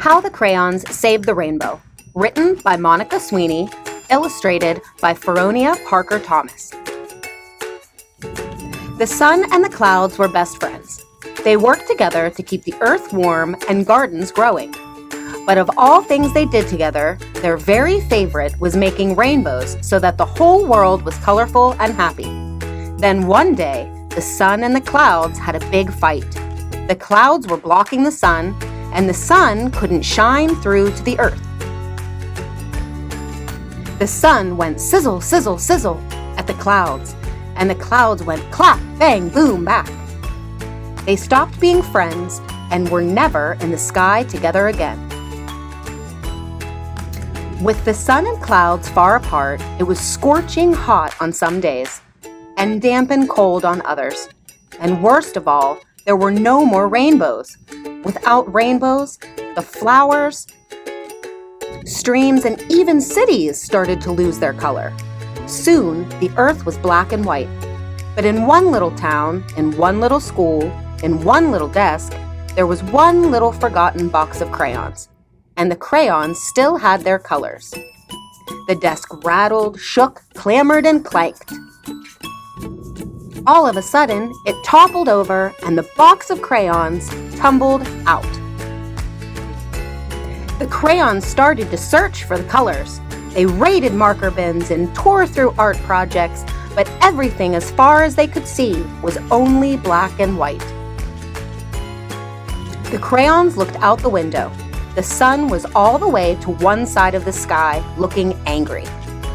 How the Crayons Saved the Rainbow, written by Monica Sweeney, illustrated by Feronia Parker Thomas. The sun and the clouds were best friends. They worked together to keep the earth warm and gardens growing. But of all things they did together, their very favorite was making rainbows so that the whole world was colorful and happy. Then one day, the sun and the clouds had a big fight. The clouds were blocking the sun, and the sun couldn't shine through to the earth. The sun went sizzle, sizzle, sizzle at the clouds, and the clouds went clap, bang, boom back. They stopped being friends and were never in the sky together again. With the sun and clouds far apart, it was scorching hot on some days and damp and cold on others. And worst of all, there were no more rainbows. Without rainbows, the flowers, streams, and even cities started to lose their color. Soon, the earth was black and white. But in one little town, in one little school, in one little desk, there was one little forgotten box of crayons. And the crayons still had their colors. The desk rattled, shook, clamored, and clanked. All of a sudden, it toppled over, and the box of crayons tumbled out. The crayons started to search for the colors. They raided marker bins and tore through art projects, but everything as far as they could see was only black and white. The crayons looked out the window. The sun was all the way to one side of the sky, looking angry,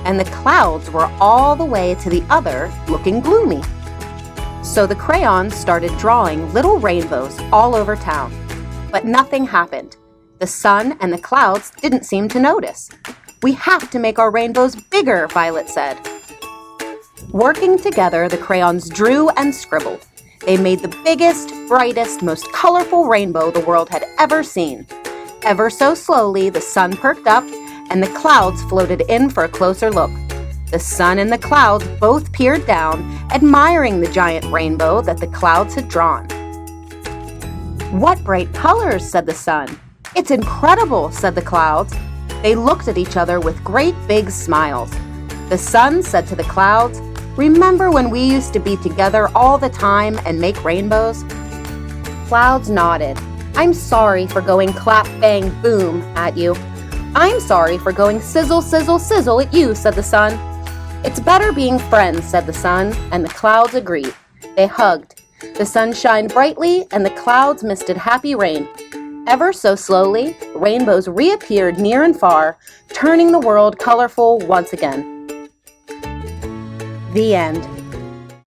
and the clouds were all the way to the other, looking gloomy. So the crayons started drawing little rainbows all over town. But nothing happened. The sun and the clouds didn't seem to notice. "We have to make our rainbows bigger," Violet said. Working together, the crayons drew and scribbled. They made the biggest, brightest, most colorful rainbow the world had ever seen. Ever so slowly, the sun perked up, and the clouds floated in for a closer look. The sun and the clouds both peered down, admiring the giant rainbow that the clouds had drawn. "What bright colors," said the sun. "It's incredible," said the clouds. They looked at each other with great big smiles. The sun said to the clouds, "Remember when we used to be together all the time and make rainbows?" Clouds nodded. "I'm sorry for going clap, bang, boom at you." "I'm sorry for going sizzle, sizzle, sizzle at you," said the sun. "It's better being friends," said the sun, and the clouds agreed. They hugged. The sun shined brightly, and the clouds misted happy rain. Ever so slowly, rainbows reappeared near and far, turning the world colorful once again. The end.